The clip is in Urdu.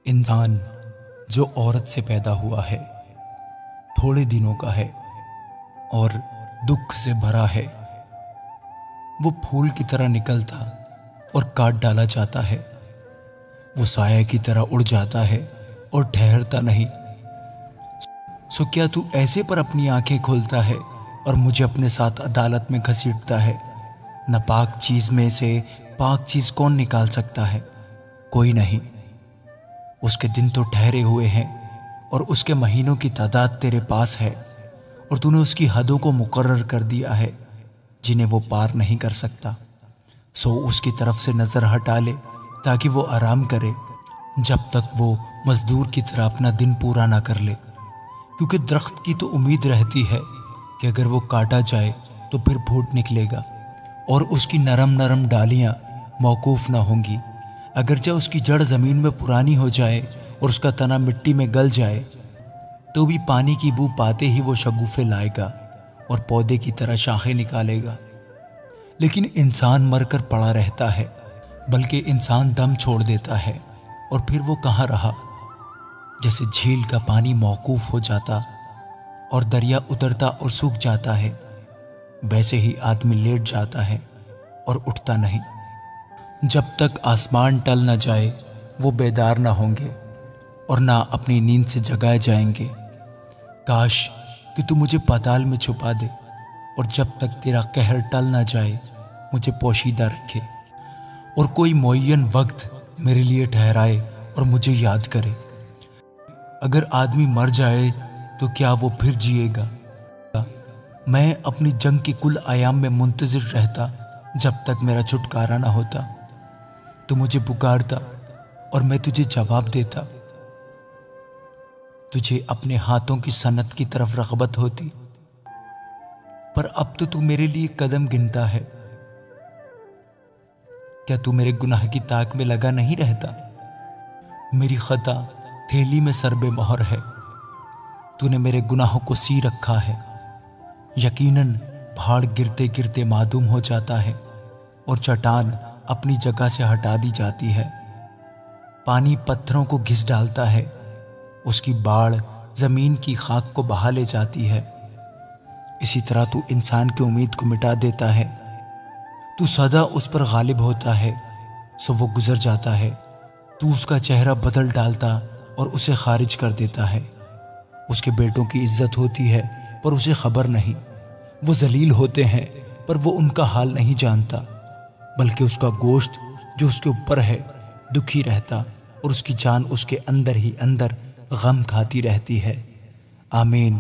انسان جو عورت سے پیدا ہوا ہے تھوڑے دنوں کا ہے اور دکھ سے بھرا ہے۔ وہ پھول کی طرح نکلتا اور کاٹ ڈالا جاتا ہے، وہ سایہ کی طرح اڑ جاتا ہے اور ٹھہرتا نہیں۔ سو کیا تو ایسے پر اپنی آنکھیں کھولتا ہے اور مجھے اپنے ساتھ عدالت میں گھسیٹتا ہے؟ ناپاک چیز میں سے پاک چیز کون نکال سکتا ہے؟ کوئی نہیں۔ اس کے دن تو ٹھہرے ہوئے ہیں اور اس کے مہینوں کی تعداد تیرے پاس ہے، اور تو نے اس کی حدوں کو مقرر کر دیا ہے جنہیں وہ پار نہیں کر سکتا۔ سو اس کی طرف سے نظر ہٹا لے تاکہ وہ آرام کرے جب تک وہ مزدور کی طرح اپنا دن پورا نہ کر لے، کیونکہ درخت کی تو امید رہتی ہے کہ اگر وہ کاٹا جائے تو پھر پھوٹ نکلے گا، اور اس کی نرم نرم ڈالیاں موقوف نہ ہوں گی۔ اگرچہ اس کی جڑ زمین میں پرانی ہو جائے اور اس کا تنا مٹی میں گل جائے تو بھی پانی کی بو پاتے ہی وہ شگوفے لائے گا اور پودے کی طرح شاخیں نکالے گا۔ لیکن انسان مر کر پڑا رہتا ہے، بلکہ انسان دم چھوڑ دیتا ہے اور پھر وہ کہاں رہا؟ جیسے جھیل کا پانی موقوف ہو جاتا اور دریا اترتا اور سوکھ جاتا ہے، ویسے ہی آدمی لیٹ جاتا ہے اور اٹھتا نہیں۔ جب تک آسمان ٹل نہ جائے وہ بیدار نہ ہوں گے اور نہ اپنی نیند سے جگائے جائیں گے۔ کاش کہ تو مجھے پاتال میں چھپا دے اور جب تک تیرا قہر ٹل نہ جائے مجھے پوشیدہ رکھے، اور کوئی معین وقت میرے لیے ٹھہرائے اور مجھے یاد کرے۔ اگر آدمی مر جائے تو کیا وہ پھر جیے گا؟ میں اپنی جنگ کے کل ایام میں منتظر رہتا جب تک میرا چھٹکارا نہ ہوتا۔ تو مجھے پکارتا اور میں تجھے جواب دیتا۔ تجھے اپنے ہاتھوں کی صنعت کی طرف رغبت ہوتی، پر اب تو میرے لیے قدم گنتا ہے۔ کیا تو میرے گناہ کی تاک میں لگا نہیں رہتا؟ میری خطا تھیلی میں سرب مہر ہے، تو نے میرے گناہوں کو سی رکھا ہے۔ یقیناً پہاڑ گرتے گرتے معدوم ہو جاتا ہے اور چٹان اپنی جگہ سے ہٹا دی جاتی ہے۔ پانی پتھروں کو گھس ڈالتا ہے، اس کی باڑھ زمین کی خاک کو بہا لے جاتی ہے۔ اسی طرح تو انسان کی امید کو مٹا دیتا ہے۔ تو سدا اس پر غالب ہوتا ہے سو وہ گزر جاتا ہے۔ تو اس کا چہرہ بدل ڈالتا اور اسے خارج کر دیتا ہے۔ اس کے بیٹوں کی عزت ہوتی ہے پر اسے خبر نہیں، وہ ذلیل ہوتے ہیں پر وہ ان کا حال نہیں جانتا، بلکہ اس کا گوشت جو اس کے اوپر ہے دکھی رہتا اور اس کی جان اس کے اندر ہی اندر غم کھاتی رہتی ہے۔ آمین۔